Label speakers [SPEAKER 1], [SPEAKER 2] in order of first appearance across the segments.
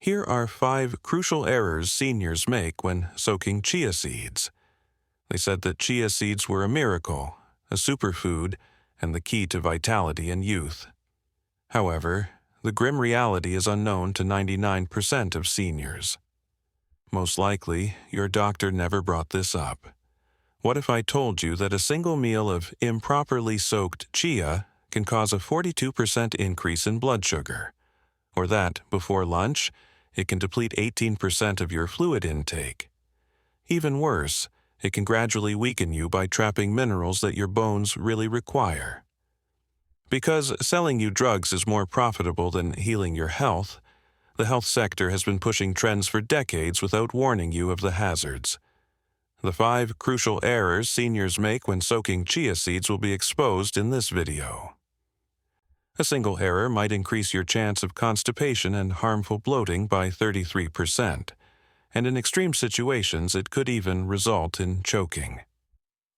[SPEAKER 1] Here are 5 crucial errors seniors make when soaking chia seeds. They said that chia seeds were a miracle, a superfood, and the key to vitality and youth. However, the grim reality is unknown to 99% of seniors. Most likely, your doctor never brought this up. What if I told you that a single meal of improperly soaked chia can cause a 42% increase in blood sugar, or that, before lunch, it can deplete 18% of your fluid intake? Even worse, it can gradually weaken you by trapping minerals that your bones really require. Because selling you drugs is more profitable than healing your health, the health sector has been pushing trends for decades without warning you of the hazards. The 5 crucial errors seniors make when soaking chia seeds will be exposed in this video. A single error might increase your chance of constipation and harmful bloating by 33%, and in extreme situations it could even result in choking.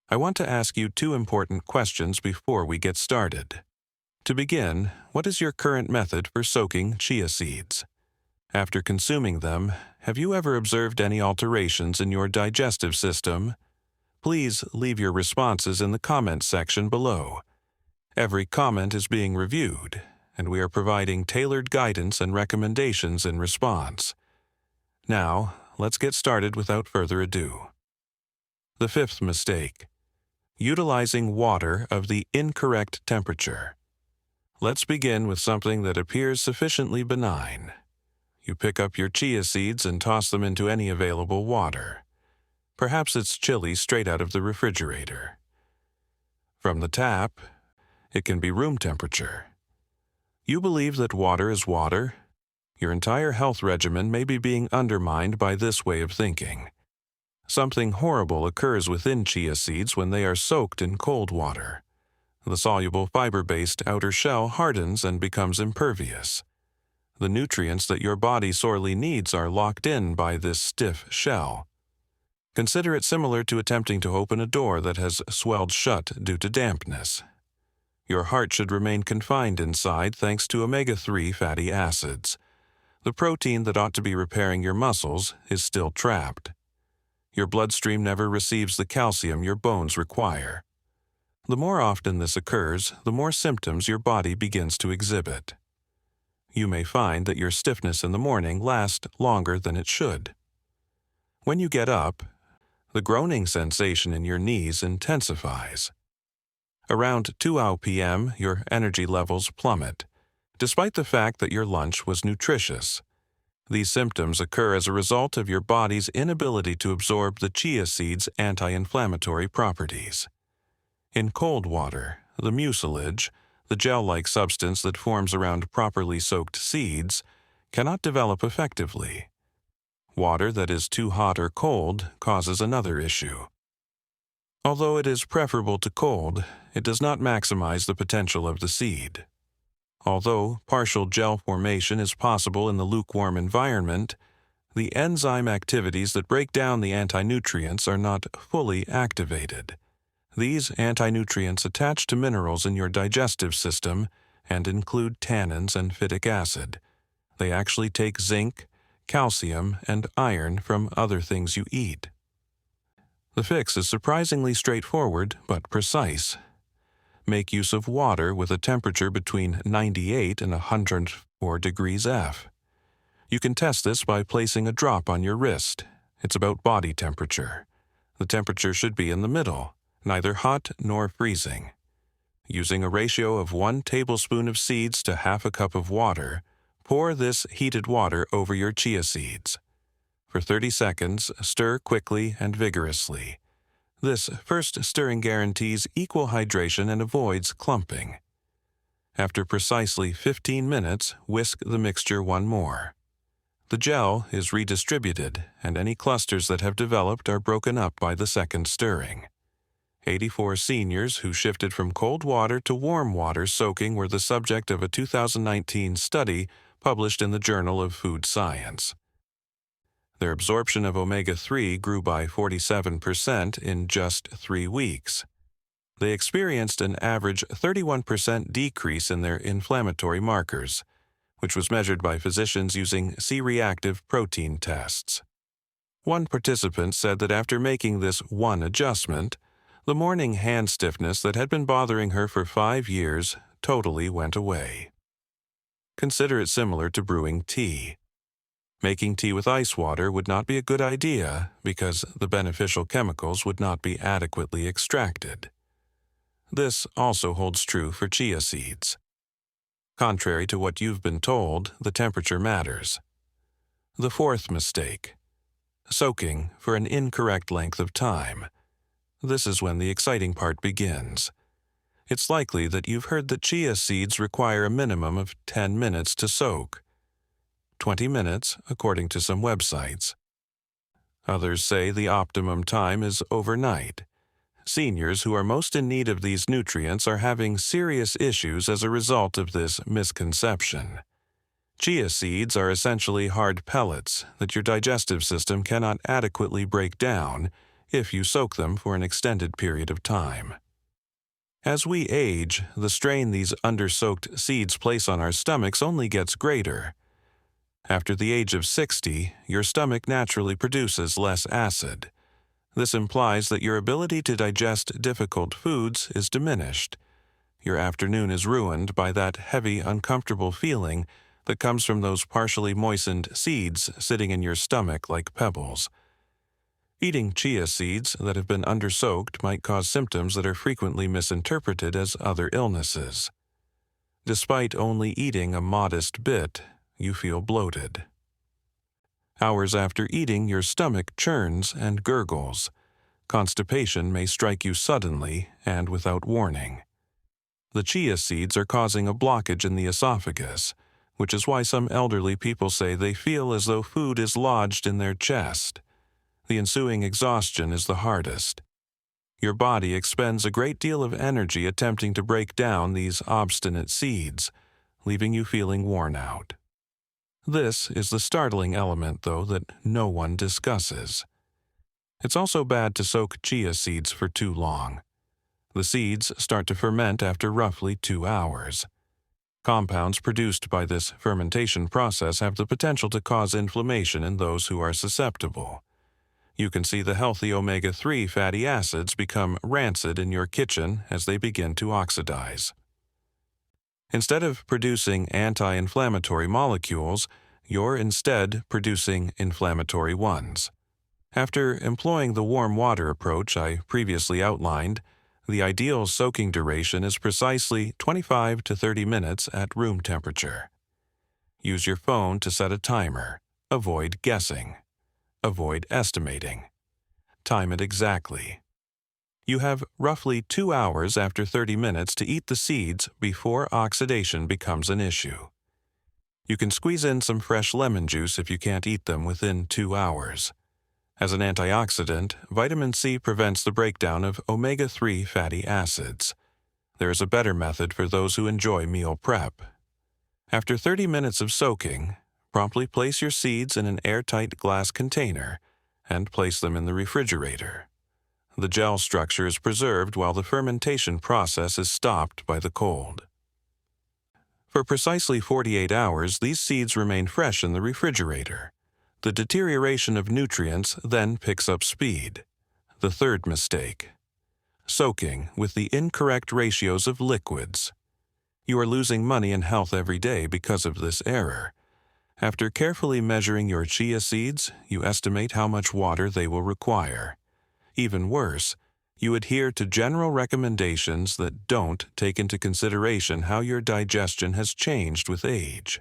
[SPEAKER 1] I want to ask you 2 important questions before we get started. To begin, what is your current method for soaking chia seeds? After consuming them, have you ever observed any alterations in your digestive system? Please leave your responses in the comments section below. Every comment is being reviewed, and we are providing tailored guidance and recommendations in response. Now, let's get started without further ado. The 5th mistake: utilizing water of the incorrect temperature. Let's begin with something that appears sufficiently benign. You pick up your chia seeds and toss them into any available water. Perhaps it's chili straight out of the refrigerator. From the tap, it can be room temperature. You believe that water is water? Your entire health regimen may be being undermined by this way of thinking. Something horrible occurs within chia seeds when they are soaked in cold water. The soluble fiber-based outer shell hardens and becomes impervious. The nutrients that your body sorely needs are locked in by this stiff shell. Consider it similar to attempting to open a door that has swelled shut due to dampness. Your heart should remain confined inside thanks to omega-3 fatty acids. The protein that ought to be repairing your muscles is still trapped. Your bloodstream never receives the calcium your bones require. The more often this occurs, the more symptoms your body begins to exhibit. You may find that your stiffness in the morning lasts longer than it should. When you get up, the groaning sensation in your knees intensifies. Around 2 p.m., your energy levels plummet, despite the fact that your lunch was nutritious. These symptoms occur as a result of your body's inability to absorb the chia seed's anti-inflammatory properties. In cold water, the mucilage, the gel-like substance that forms around properly soaked seeds, cannot develop effectively. Water that is too hot or cold causes another issue. Although it is preferable to cold, it does not maximize the potential of the seed. Although partial gel formation is possible in the lukewarm environment, the enzyme activities that break down the anti-nutrients are not fully activated. These anti-nutrients attach to minerals in your digestive system and include tannins and phytic acid. They actually take zinc, calcium, and iron from other things you eat. The fix is surprisingly straightforward but precise. Make use of water with a temperature between 98 and 104 degrees F. You can test this by placing a drop on your wrist. It's about body temperature. The temperature should be in the middle, neither hot nor freezing. Using a ratio of 1 tablespoon of seeds to half a cup of water, pour this heated water over your chia seeds. For 30 seconds, stir quickly and vigorously. This first stirring guarantees equal hydration and avoids clumping. After precisely 15 minutes, whisk the mixture one more. The gel is redistributed, and any clusters that have developed are broken up by the second stirring. 84 seniors who shifted from cold water to warm water soaking were the subject of a 2019 study published in the Journal of Food Science. Their absorption of omega-3 grew by 47% in just 3 weeks. They experienced an average 31% decrease in their inflammatory markers, which was measured by physicians using C-reactive protein tests. One participant said that after making this one adjustment, the morning hand stiffness that had been bothering her for 5 years totally went away. Consider it similar to brewing tea. Making tea with ice water would not be a good idea because the beneficial chemicals would not be adequately extracted. This also holds true for chia seeds. Contrary to what you've been told, the temperature matters. The fourth mistake: soaking for an incorrect length of time. This is when the exciting part begins. It's likely that you've heard that chia seeds require a minimum of 10 minutes to soak. 20 minutes, according to some websites. Others say the optimum time is overnight. Seniors who are most in need of these nutrients are having serious issues as a result of this misconception. Chia seeds are essentially hard pellets that your digestive system cannot adequately break down if you soak them for an extended period of time. As we age, the strain these undersoaked seeds place on our stomachs only gets greater. After the age of 60, your stomach naturally produces less acid. This implies that your ability to digest difficult foods is diminished. Your afternoon is ruined by that heavy, uncomfortable feeling that comes from those partially moistened seeds sitting in your stomach like pebbles. Eating chia seeds that have been undersoaked might cause symptoms that are frequently misinterpreted as other illnesses. Despite only eating a modest bit, you feel bloated. Hours after eating, your stomach churns and gurgles. Constipation may strike you suddenly and without warning. The chia seeds are causing a blockage in the esophagus, which is why some elderly people say they feel as though food is lodged in their chest. The ensuing exhaustion is the hardest. Your body expends a great deal of energy attempting to break down these obstinate seeds, leaving you feeling worn out. This is the startling element, though, that no one discusses. It's also bad to soak chia seeds for too long. The seeds start to ferment after roughly 2 hours. Compounds produced by this fermentation process have the potential to cause inflammation in those who are susceptible. You can see the healthy omega-3 fatty acids become rancid in your kitchen as they begin to oxidize. Instead of producing anti-inflammatory molecules, you're instead producing inflammatory ones. After employing the warm water approach I previously outlined, the ideal soaking duration is precisely 25 to 30 minutes at room temperature. Use your phone to set a timer. Avoid guessing. Avoid estimating. Time it exactly. You have roughly 2 hours after 30 minutes to eat the seeds before oxidation becomes an issue. You can squeeze in some fresh lemon juice if you can't eat them within 2 hours. As an antioxidant, vitamin C prevents the breakdown of omega-3 fatty acids. There is a better method for those who enjoy meal prep. After 30 minutes of soaking, promptly place your seeds in an airtight glass container and place them in the refrigerator. The gel structure is preserved while the fermentation process is stopped by the cold. For precisely 48 hours, these seeds remain fresh in the refrigerator. The deterioration of nutrients then picks up speed. The third mistake: soaking with the incorrect ratios of liquids. You are losing money and health every day because of this error. After carefully measuring your chia seeds, you estimate how much water they will require. Even worse, you adhere to general recommendations that don't take into consideration how your digestion has changed with age.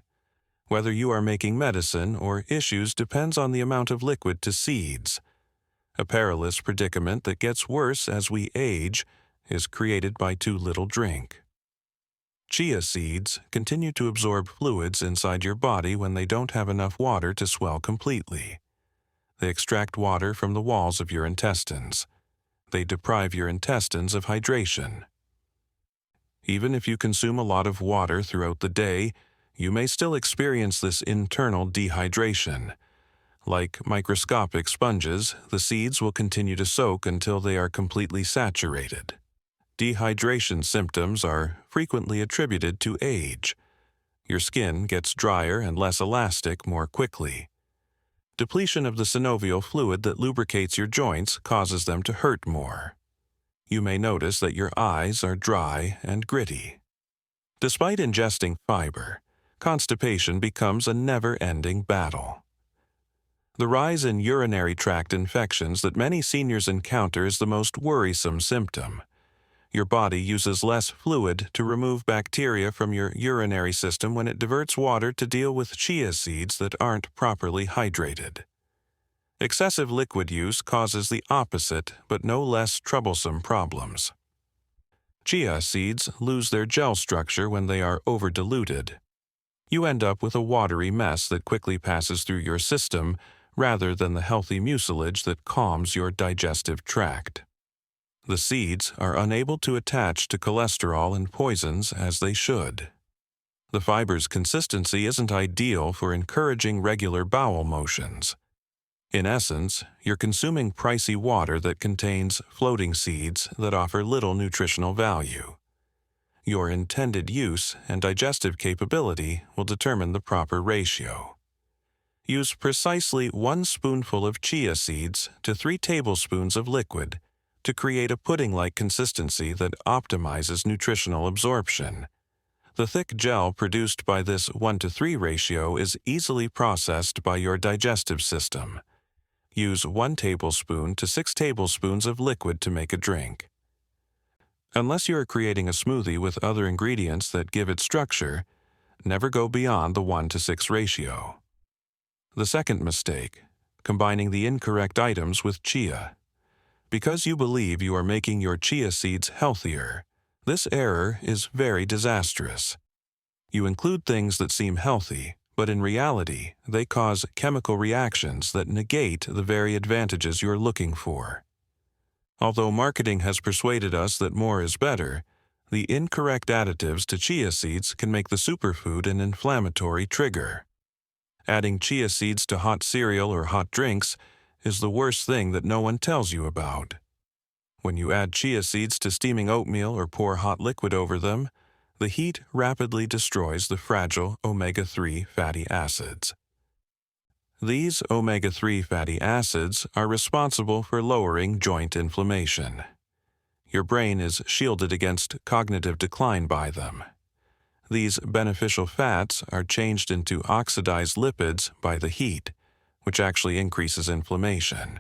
[SPEAKER 1] Whether you are making medicine or issues depends on the amount of liquid to seeds. A perilous predicament that gets worse as we age is created by too little drink. Chia seeds continue to absorb fluids inside your body when they don't have enough water to swell completely. They extract water from the walls of your intestines. They deprive your intestines of hydration. Even if you consume a lot of water throughout the day, you may still experience this internal dehydration. Like microscopic sponges, the seeds will continue to soak until they are completely saturated. Dehydration symptoms are frequently attributed to age. Your skin gets drier and less elastic more quickly. Depletion of the synovial fluid that lubricates your joints causes them to hurt more. You may notice that your eyes are dry and gritty. Despite ingesting fiber, constipation becomes a never-ending battle. The rise in urinary tract infections that many seniors encounter is the most worrisome symptom. Your body uses less fluid to remove bacteria from your urinary system when it diverts water to deal with chia seeds that aren't properly hydrated. Excessive liquid use causes the opposite but no less troublesome problems. Chia seeds lose their gel structure when they are over-diluted. You end up with a watery mess that quickly passes through your system rather than the healthy mucilage that calms your digestive tract. The seeds are unable to attach to cholesterol and poisons as they should. The fiber's consistency isn't ideal for encouraging regular bowel motions. In essence, you're consuming pricey water that contains floating seeds that offer little nutritional value. Your intended use and digestive capability will determine the proper ratio. Use precisely 1 spoonful of chia seeds to 3 tablespoons of liquid to create a pudding-like consistency that optimizes nutritional absorption. The thick gel produced by this 1:3 ratio is easily processed by your digestive system. Use 1 tablespoon to 6 tablespoons of liquid to make a drink. Unless you are creating a smoothie with other ingredients that give it structure, never go beyond the 1:6 ratio. The second mistake, combining the incorrect items with chia. Because you believe you are making your chia seeds healthier, this error is very disastrous. You include things that seem healthy, but in reality, they cause chemical reactions that negate the very advantages you're looking for. Although marketing has persuaded us that more is better, the incorrect additives to chia seeds can make the superfood an inflammatory trigger. Adding chia seeds to hot cereal or hot drinks is the worst thing that no one tells you about. When you add chia seeds to steaming oatmeal or pour hot liquid over them, the heat rapidly destroys the fragile omega-3 fatty acids. These omega-3 fatty acids are responsible for lowering joint inflammation. Your brain is shielded against cognitive decline by them. These beneficial fats are changed into oxidized lipids by the heat, which actually increases inflammation.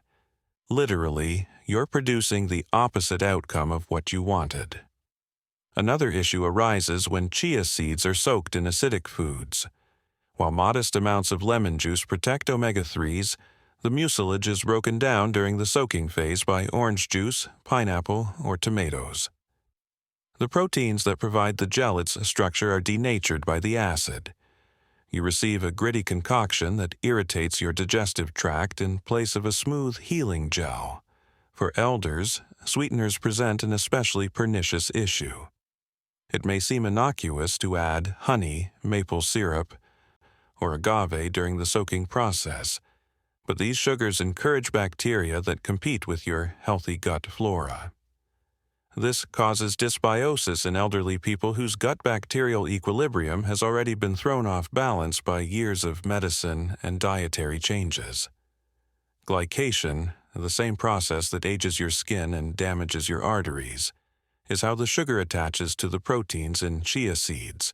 [SPEAKER 1] Literally, you're producing the opposite outcome of what you wanted. Another issue arises when chia seeds are soaked in acidic foods. While modest amounts of lemon juice protect omega-3s, the mucilage is broken down during the soaking phase by orange juice, pineapple, or tomatoes. The proteins that provide the gelate's structure are denatured by the acid. You receive a gritty concoction that irritates your digestive tract in place of a smooth healing gel. For elders, sweeteners present an especially pernicious issue. It may seem innocuous to add honey, maple syrup, or agave during the soaking process, but these sugars encourage bacteria that compete with your healthy gut flora. This causes dysbiosis in elderly people whose gut bacterial equilibrium has already been thrown off balance by years of medicine and dietary changes. Glycation, the same process that ages your skin and damages your arteries, is how the sugar attaches to the proteins in chia seeds.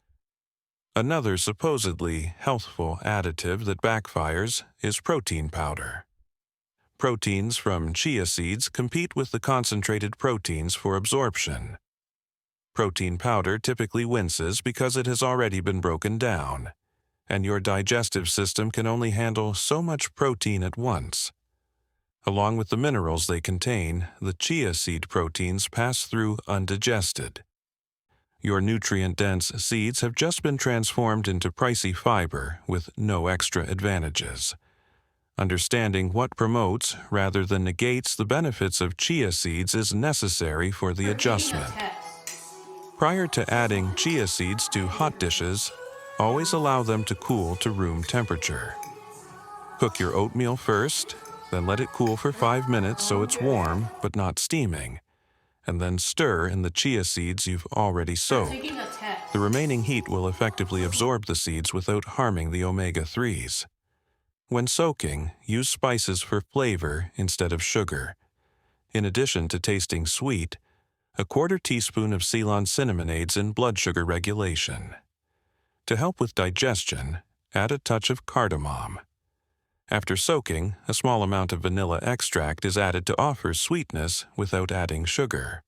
[SPEAKER 1] Another supposedly healthful additive that backfires is protein powder. Proteins from chia seeds compete with the concentrated proteins for absorption. Protein powder typically winces because it has already been broken down, and your digestive system can only handle so much protein at once. Along with the minerals they contain, the chia seed proteins pass through undigested. Your nutrient-dense seeds have just been transformed into pricey fiber with no extra advantages. Understanding what promotes rather than negates the benefits of chia seeds is necessary for the adjustment. Prior to adding chia seeds to hot dishes, always allow them to cool to room temperature. Cook your oatmeal first, then let it cool for 5 minutes so it's warm but not steaming, and then stir in the chia seeds you've already soaked.
[SPEAKER 2] Taking a test.
[SPEAKER 1] The remaining heat will effectively absorb the seeds without harming the omega-3s. When soaking, use spices for flavor instead of sugar. In addition to tasting sweet, a 1/4 teaspoon of Ceylon cinnamon aids in blood sugar regulation. To help with digestion, add a touch of cardamom. After soaking, a small amount of vanilla extract is added to offer sweetness without adding sugar.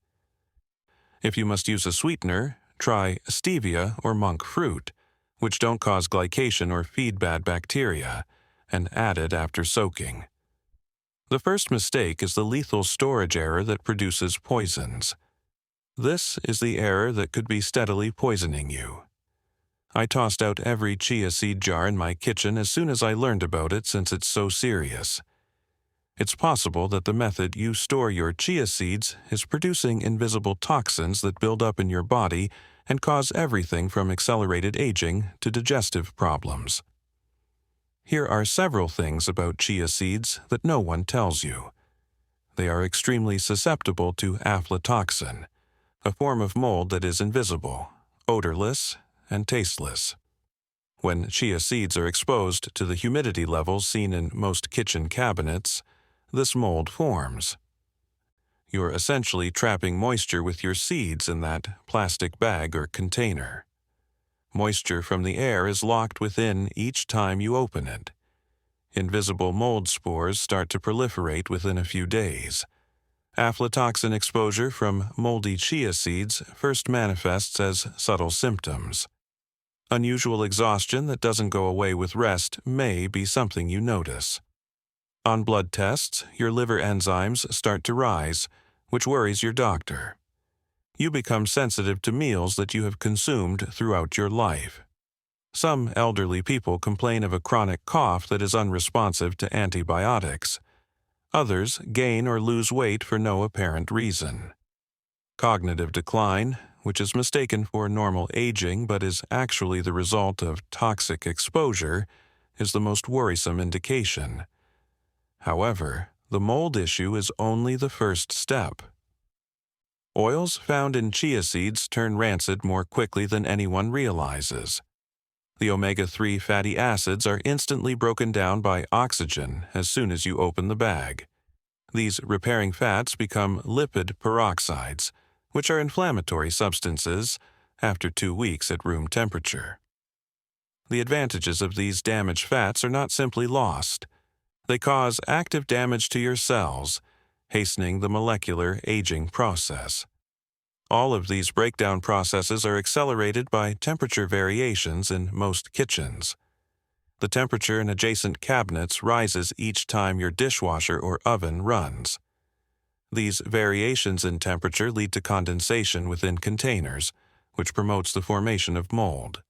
[SPEAKER 1] If you must use a sweetener, try stevia or monk fruit, which don't cause glycation or feed bad bacteria, and add it after soaking. The first mistake is the lethal storage error that produces poisons. This is the error that could be steadily poisoning you. I tossed out every chia seed jar in my kitchen as soon as I learned about it, since it's so serious. It's possible that the method you store your chia seeds is producing invisible toxins that build up in your body and cause everything from accelerated aging to digestive problems. Here are several things about chia seeds that no one tells you. They are extremely susceptible to aflatoxin, a form of mold that is invisible, odorless, and tasteless. When chia seeds are exposed to the humidity levels seen in most kitchen cabinets, this mold forms. You're essentially trapping moisture with your seeds in that plastic bag or container. Moisture from the air is locked within each time you open it. Invisible mold spores start to proliferate within a few days. Aflatoxin exposure from moldy chia seeds first manifests as subtle symptoms. Unusual exhaustion that doesn't go away with rest may be something you notice. On blood tests, your liver enzymes start to rise, which worries your doctor. You become sensitive to meals that you have consumed throughout your life. Some elderly people complain of a chronic cough that is unresponsive to antibiotics. Others gain or lose weight for no apparent reason. Cognitive decline, which is mistaken for normal aging but is actually the result of toxic exposure, is the most worrisome indication. However, the mold issue is only the first step. Oils found in chia seeds turn rancid more quickly than anyone realizes. The omega-3 fatty acids are instantly broken down by oxygen as soon as you open the bag. These repairing fats become lipid peroxides, which are inflammatory substances, after 2 weeks at room temperature. The advantages of these damaged fats are not simply lost. They cause active damage to your cells, hastening the molecular aging process. All of these breakdown processes are accelerated by temperature variations in most kitchens. The temperature in adjacent cabinets rises each time your dishwasher or oven runs. These variations in temperature lead to condensation within containers, which promotes the formation of mold.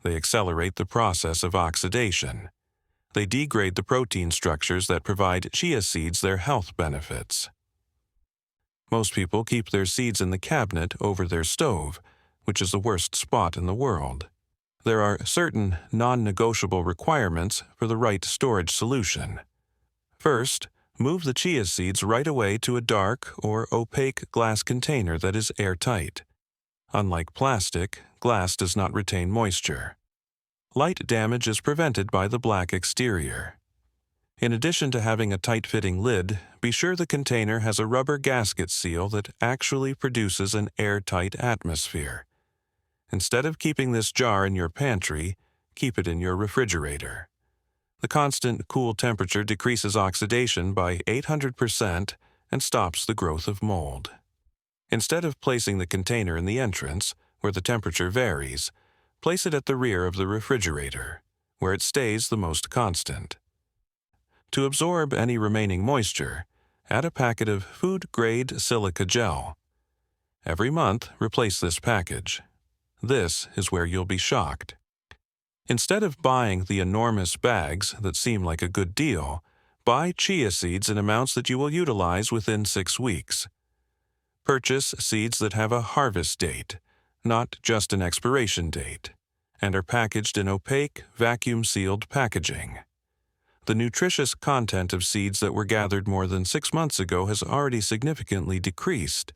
[SPEAKER 1] They accelerate the process of oxidation. They degrade the protein structures that provide chia seeds their health benefits. Most people keep their seeds in the cabinet over their stove, which is the worst spot in the world. There are certain non-negotiable requirements for the right storage solution. First, move the chia seeds right away to a dark or opaque glass container that is airtight. Unlike plastic, glass does not retain moisture. Light damage is prevented by the black exterior. In addition to having a tight-fitting lid, be sure the container has a rubber gasket seal that actually produces an airtight atmosphere. Instead of keeping this jar in your pantry, keep it in your refrigerator. The constant cool temperature decreases oxidation by 800% and stops the growth of mold. Instead of placing the container in the entrance, where the temperature varies, place it at the rear of the refrigerator, where it stays the most constant. To absorb any remaining moisture, add a packet of food-grade silica gel. Every month, replace this package. This is where you'll be shocked. Instead of buying the enormous bags that seem like a good deal, buy chia seeds in amounts that you will utilize within 6 weeks. Purchase seeds that have a harvest date, not just an expiration date, and are packaged in opaque, vacuum-sealed packaging. The nutritious content of seeds that were gathered more than 6 months ago has already significantly decreased.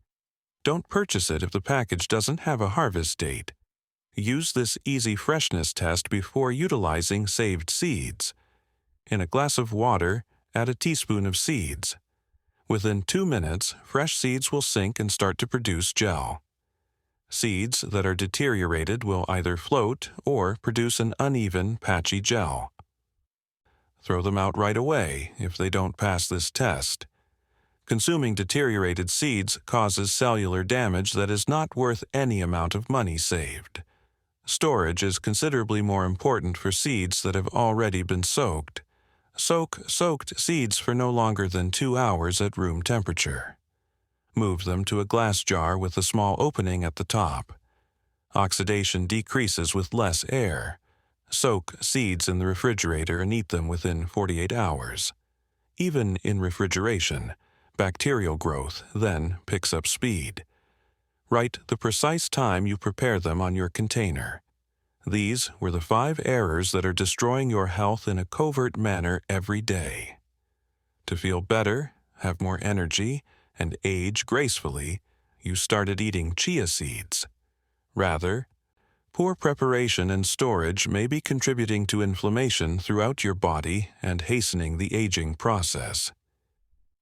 [SPEAKER 1] Don't purchase it if the package doesn't have a harvest date. Use this easy freshness test before utilizing saved seeds. In a glass of water, add a teaspoon of seeds. Within 2 minutes, fresh seeds will sink and start to produce gel. Seeds that are deteriorated will either float or produce an uneven, patchy gel. Throw them out right away if they don't pass this test. Consuming deteriorated seeds causes cellular damage that is not worth any amount of money saved. Storage is considerably more important for seeds that have already been soaked. Soak soaked seeds for no longer than 2 hours at room temperature. Move them to a glass jar with a small opening at the top. Oxidation decreases with less air. Soak seeds in the refrigerator and eat them within 48 hours. Even in refrigeration, bacterial growth then picks up speed. Write the precise time you prepare them on your container. These were the 5 errors that are destroying your health in a covert manner every day. To feel better, have more energy, and age gracefully, you started eating chia seeds. Rather, poor preparation and storage may be contributing to inflammation throughout your body and hastening the aging process.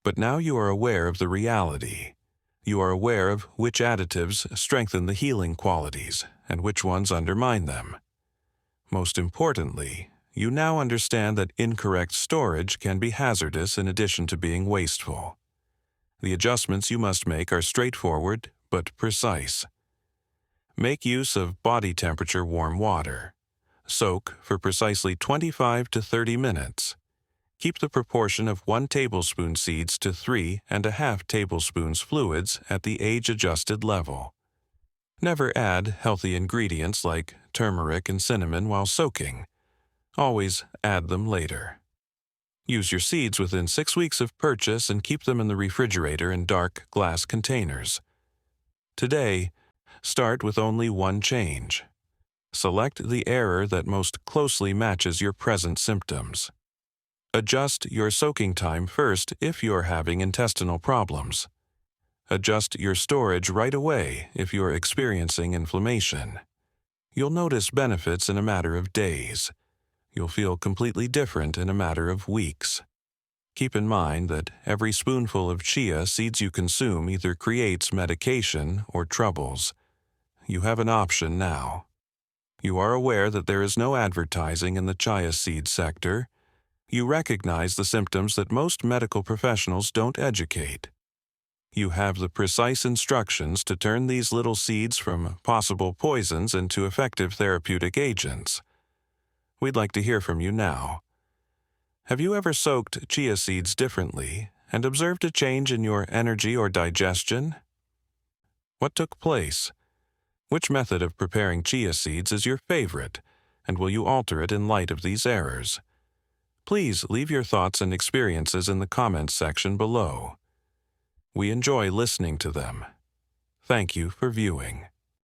[SPEAKER 1] But now you are aware of the reality. You are aware of which additives strengthen the healing qualities and which ones undermine them. Most importantly, you now understand that incorrect storage can be hazardous in addition to being wasteful. The adjustments you must make are straightforward but precise. Make use of body temperature warm water. Soak for precisely 25 to 30 minutes. Keep the proportion of 1 tablespoon seeds to 3½ tablespoons fluids at the age-adjusted level. Never add healthy ingredients like turmeric and cinnamon while soaking. Always add them later. Use your seeds within 6 weeks of purchase and keep them in the refrigerator in dark glass containers. Today, start with only one change. Select the error that most closely matches your present symptoms. Adjust your soaking time first if you're having intestinal problems. Adjust your storage right away if you're experiencing inflammation. You'll notice benefits in a matter of days. You'll feel completely different in a matter of weeks. Keep in mind that every spoonful of chia seeds you consume either creates medication or troubles. You have an option now. You are aware that there is no advertising in the chia seed sector. You recognize the symptoms that most medical professionals don't educate. You have the precise instructions to turn these little seeds from possible poisons into effective therapeutic agents. We'd like to hear from you now. Have you ever soaked chia seeds differently and observed a change in your energy or digestion? What took place? Which method of preparing chia seeds is your favorite, and will you alter it in light of these errors? Please leave your thoughts and experiences in the comments section below. We enjoy listening to them. Thank you for viewing.